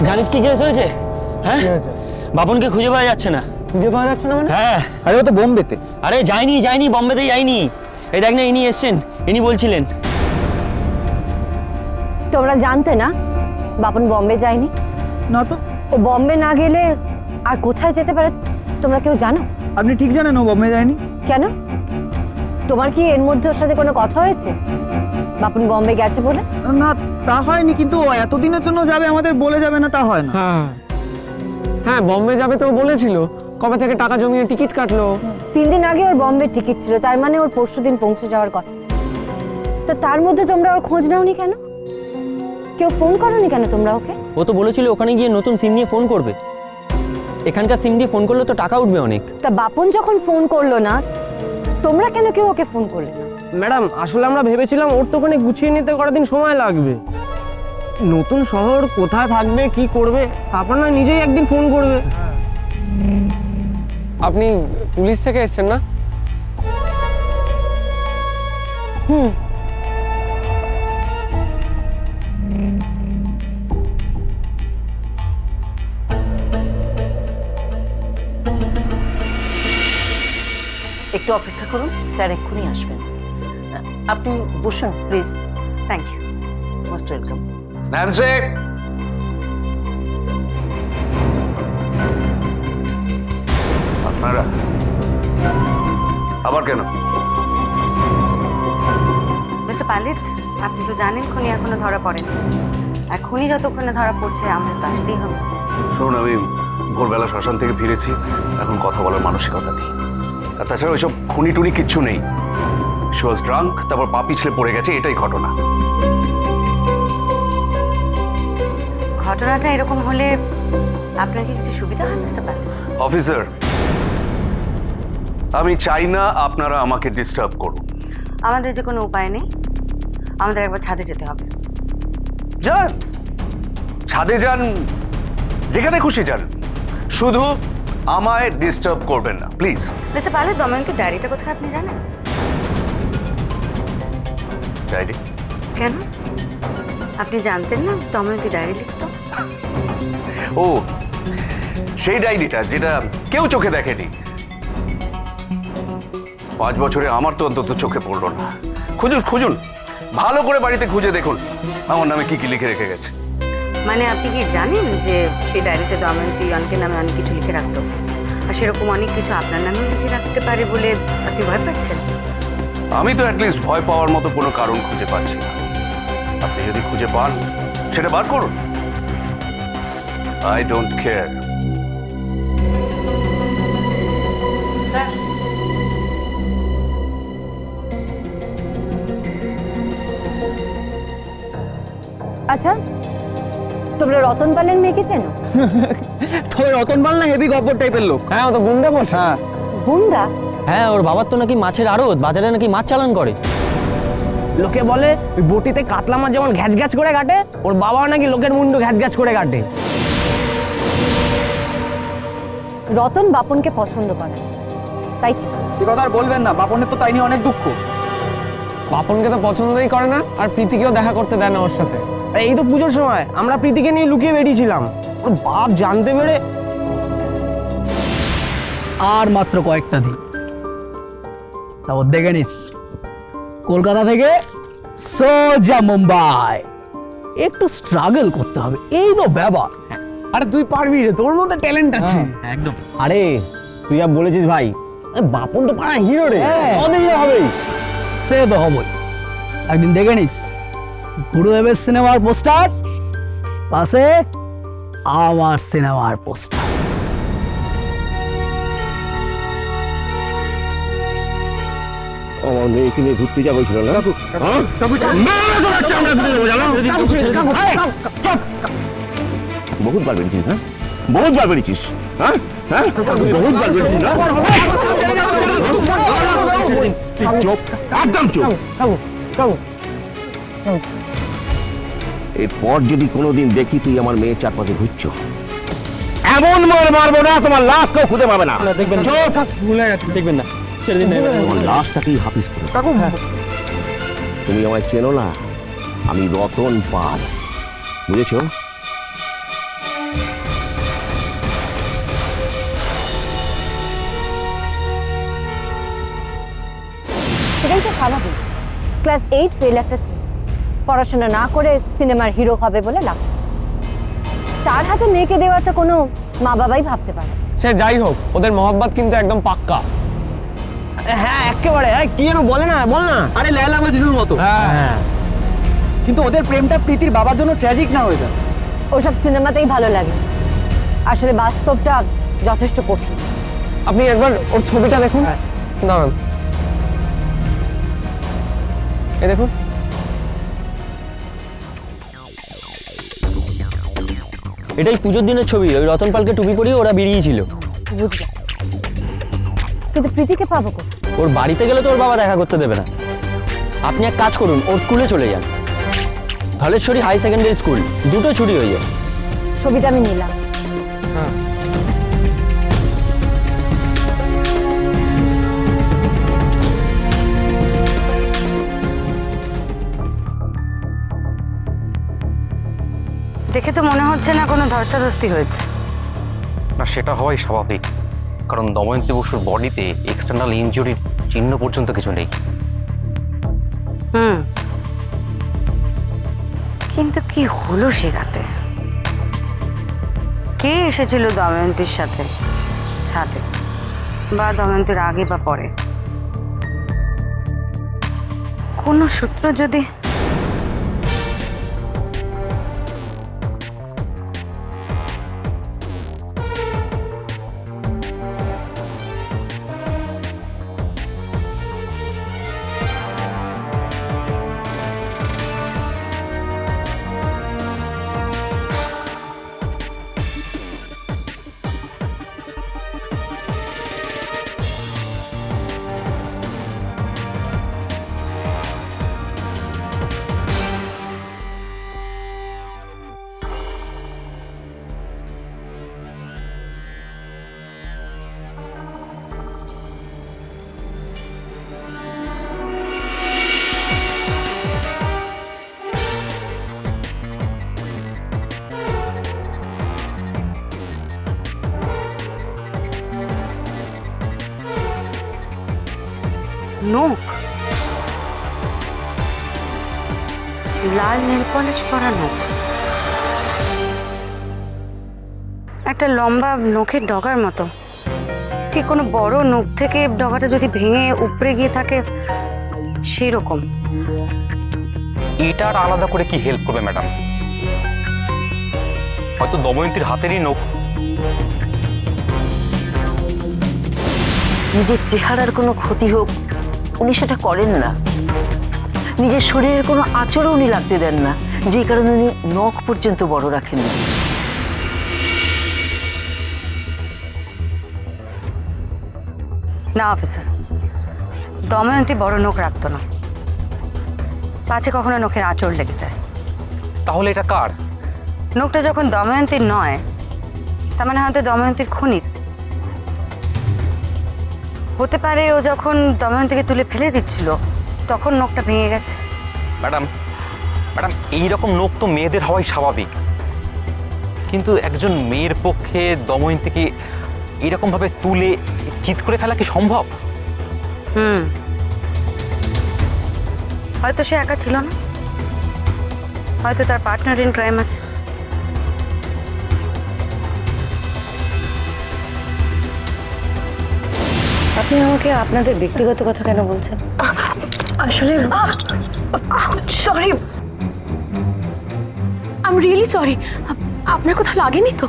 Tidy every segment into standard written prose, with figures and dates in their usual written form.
জানিস কি কেস হয়েছে? হ্যাঁ, বাপনকে খুঁজে পাওয়া যাচ্ছে না। খুঁজে পাওয়া যাচ্ছে না মানে? হ্যাঁ, আরে ও তো বোম্বেতে। আরে যাইনি বম্বেতে যাইনি। এই দেখ না, ইনি এসছেন, ইনি বলছিলেন। তোমরা জানতে না বাপন বম্বে যায়নি? না তো। ও বম্বে না গেলে আর কোথায় যেতে পারে তোমরা কেউ জানো? আপনি ঠিক জানেন ও বম্বে যায়নি? কেন? তোমার কি এর মধ্যে ওর সাথে কোনো কথা হয়েছে বাপন বম্বে গেছে বলে? না, তা হয়নি, কিন্তু ও এতদিনের জন্য যাবে আমাদের বলে যাবে না তা হয় না। হ্যাঁ, বম্বে যাবে তো বলেছিল। কবে থেকে টাকা জমিয়ে টিকিট কাটলো। 3 দিন আগে ওর বম্বে টিকিট ছিল, তার মানে ওর পরশুদিন পৌঁছে যাওয়ার কথা। তো তার মধ্যে তোমরা ওর খোঁজ নাওনি কেন? কেউ ফোন করোনি কেন তোমরা ওকে? ও তো বলেছিল ওখানে গিয়ে নতুন সিম নিয়ে ফোন করবে। এখানকার সিম দিয়ে ফোন করলে তো টাকা উঠবে অনেক। তা বাপন যখন ফোন করলো না, তোমরা কেন কেউ ওকে ফোন করলে না? ম্যাডাম, আসলে আমরা ভেবেছিলাম ওর তো ওখানে গুছিয়ে নিতে কতদিন সময় লাগবে। নতুন শহর, কোথায় থাকবে, কি করবে, তারপর না নিজেই একদিন ফোন করবে। আপনি পুলিশ থেকে এসেছেন না? হুম। একটু অপেক্ষা করুন, স্যার এক্ষুনি আসবেন। আপনি বসুন please. Thank you, most welcome. Nancy, আপনারা আবার কেন? মিস্টার পালিত, আপনি তো জানেন খুনি এখনো ধরা পড়েনি। এখনই যতক্ষণে ধরা পড়ছে আমাদের তো আসতেই হবে। শুনুন, আমি ভোরবেলা শ্মশান থেকে ফিরেছি, এখন কথা বলার মানসিকতা নেই। আর তাছাড়া ওইসব খুনি টুনি কিচ্ছু নেই। শি ওয়াজ ড্রাঙ্ক, তারপর পা পিছলে পড়ে গেছে, এটাই ঘটনা। ঘটনাটা এরকম হলে আপনার কি কিছু সুবিধা হয় মিস্টার পালিত? অফিসার, আমি চাই না আপনারা আমাকে ডিস্টার্ব করুন। আমাদের যে কোনো উপায় নেই, আমাদের একবার ছাদে যেতে হবে। যান, ছাদে যান, যেখানে খুশি যান, শুধু আমায় ডিস্টার্ব করবেন না প্লিজ। মিস্টার পালিত, দময়ন্তীর ডায়েরিটা কোথায় আপনি জানেন? ডায়েরি? কেন, আপনি জানতেন না দময়ন্তী ডায়েরি লিখতো? ও, সেই ডায়েরিটা যেটা কেউ চোখে দেখেনি। 5 বছরে আমার তো অন্তত চোখে পড়লো না। খুঁজুন, ভালো করে বাড়িতে খুঁজে দেখুন আমার নামে কি কি লিখে রেখে গেছে। মানে আপনি কি জানেন যে সেই ডায়েরিতে দময়ন্তী অনেকের নামে অনেক কিছু লিখে রাখতো, আর সেরকম অনেক কিছু আপনার নামেও লিখে রাখতে পারে বলে আপনি ভয় পাচ্ছেন? আমি তো অ্যাটলিস্ট ভয় পাওয়ার মতো কোনো কারণ খুঁজে পাচ্ছি না। আপনি যদি খুঁজে পান সেটা বার করুন, আই ডোন্ট কেয়ার। আচ্ছা, তোমরা রতন পালের মেয়েকে চেনো? তবে রতন পাল না হেভি গব্বর টাইপের লোক। হ্যাঁ, ও তো গুন্ডা বসে। হ্যাঁ, গুন্ডা? হ্যাঁ, ওর বাবার তো নাকি মাছের আড়ত, বাজারে নাকি মাছ চালান করে। লোকে বলে ওই বটিতে কাতলা মাছ যেমন ঘ্যাচ ঘ্যাচ করে কাটে, ওর বাবাও নাকি লোকের মুন্ডু ঘ্যাচ ঘ্যাচ করে কাটে। রতন বাপনকে পছন্দ করে, তাই কি? সে কথা আর বলবেন না, বাপনের তো তাই নিয়ে অনেক দুঃখ। বাপনকে তো পছন্দই করে না, আর প্রীতিকেও দেখা করতে দেয় না ওর সাথে। আর এই তো পুজোর সময় আমরা প্রীতিকে নিয়ে লুকিয়ে বেরিয়েছিলাম, ওর বাপ জানতে পেরে। আর মাত্র কয়েকটা দিন, তারপর দেখে নিস কলকাতা থেকে সোজা মুম্বাই। একটু স্ট্রাগল করতে হবে, এই তো ব্যাপার। আরে তুই পারবি রে, তোর মধ্যে ট্যালেন্ট আছে। একদম। আরে তুই যা বলেছিস ভাই, বাপন তো পাড়া হিরো রে, আমাদের হিরো হবেই। সে তো হবই, একদিন দেখে নিস গুরুদেবের সিনেমার পোস্টার পাশে আমার সিনেমার পোস্টার। আমার মেয়েকে নিয়ে ঘুরতে যাবো ছিল না? বহুতবার বেরিয়েছিস না? বহুতবার বেরিয়েছিস, হ্যাঁ হ্যাঁ, বহুতবার বেরিয়েছিস না? চুপ, একদম চুপ। এরপর যদি কোনোদিন দেখি তুই আমার মেয়ের চারপাশে ঘুরছো, এমন মার মারবো না তোমার লাশ কেউ খুঁজে পাবে না। দেখবেন না, ছেড়ে দিন। তোমার লাশটাকেই হাফিজ করে। তুমি আমায় চেনো না, আমি রতন পাল, বুঝেছো? সেটাই তো স্বাভাবিক। ক্লাস 8 ফেল একটা ছেলে পড়াশোনা না করে সিনেমার হিরো হবে বলে লাভ হচ্ছে। তার হাতে মেয়েকে দেওয়া তো কোনো মা বাবাই ভাবতে পারে। সে যাই হোক, ওদের মহব্বত কিন্তু একদম পাক্কা। হ্যাঁ একেবারে। কি যেন বলে না, বল না। আরে লেলা মজনুর মতো। হ্যাঁ কিন্তু ওদের প্রেমটা প্রীতির বাবার জন্য ট্র্যাজিক না হয়ে যায়। ওসব সিনেমাতেই ভালো লাগে, আসলে বাস্তবটা যথেষ্ট কঠিন। আপনি একবার ওর ছবিটা দেখুন। দাঁড়ান, এই দেখুন। এটাই পুজোর দিনের ছবি, ওই রতন পালকে টুপি পরিয়ে ওরা বেরিয়েছিল। বুঝলাম, কিন্তু প্রীতিকে পাবো কোথায়? ওর বাড়িতে গেলে তো ওর বাবা দেখা করতে দেবে না। আপনি এক কাজ করুন, ওর স্কুলে চলে যান, ধলেশ্বরী হাই সেকেন্ডারি স্কুল, দুটো ছুটি হয়ে যাবে। ছবিটা আমি নিলাম। দেখে তো মনে হচ্ছে না কোনো ধস্তাধস্তি হয়েছে। না, সেটা হওয়াই স্বাভাবিক, কারণ দময়ন্তী বসুর বডিতে এক্সটার্নাল ইনজুরির চিহ্ন পর্যন্ত কিছু নেই। কিন্তু কি হলো সে রাতে? কে এসেছিল দময়ন্তীর সাথে ছাদে, বা দময়ন্তীর আগে বা পরে? কোনো সূত্র যদি নখ, লাল নেল পলিশ করা নখ, একটা লম্বা নখের ডগার মতো। ঠিক কোনো বড় নখ থেকে ডগাটা যদি ভেঙে উপড়ে গিয়ে থাকে সেই রকম। এটা আর আলাদা করে কি হেল্প করবে ম্যাডাম? হয়তো দময়ন্তীর হাতেরই নখ। নিজের চেহারার কোনো ক্ষতি হোক উনি সেটা করেন না, নিজের শরীরের কোনো আঁচড়ও উনি লাগতে দেন না, যে কারণে উনি নখ পর্যন্ত বড় রাখেন না। না অফিসার, দময়ন্তী বড় নখ রাখতো না, পাছে কখনো নখের আঁচড় লেগে যায়। তাহলে এটা কার? নখটা যখন দময়ন্তীর নয়, তার মানে হয়তো দময়ন্তীর খনির হতে পারে। ও যখন দময়ন্তীকে তুলে ফেলে দিচ্ছিল তখন নখটা ভেঙে গেছে। ম্যাডাম ম্যাডাম এইরকম নখ তো মেয়েদের হওয়াই স্বাভাবিক, কিন্তু একজন মেয়ের পক্ষে দময়ন্তীকে এরকম ভাবে তুলে চিৎ করে ফেলা কি সম্ভব? হয়তো সে একা ছিল না, হয়তো তার পার্টনার ইন ক্রাইম আছে। আপনি আমাকে আপনাদের ব্যক্তিগত কথা কেন বলছেন? আসলে sorry, I am really sorry. আপনার কথা লাগেনি তো?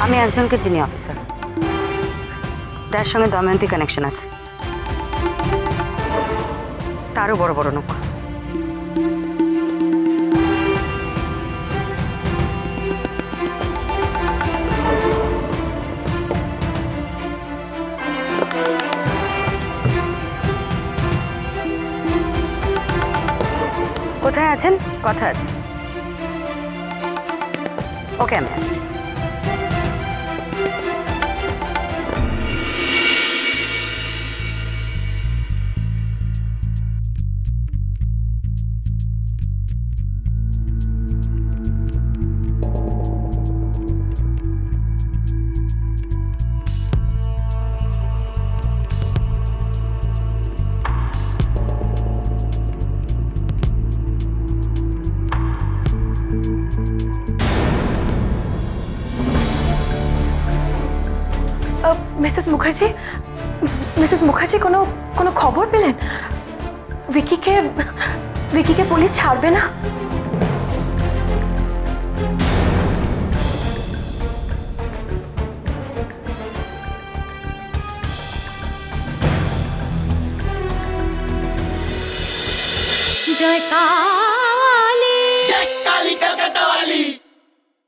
আমি একজনকে চিনি অফিসার, যার সঙ্গে দময়ন্তী কানেকশন আছে, তারও বড় বড় নখ। কোথায় আছেন? কথা আছে। ওকে, আমি আসছি। মিসেস মুখার্জি কোনো খবর পেলেন? ভিকিকে পুলিশ ছাড়বে না? জয়কার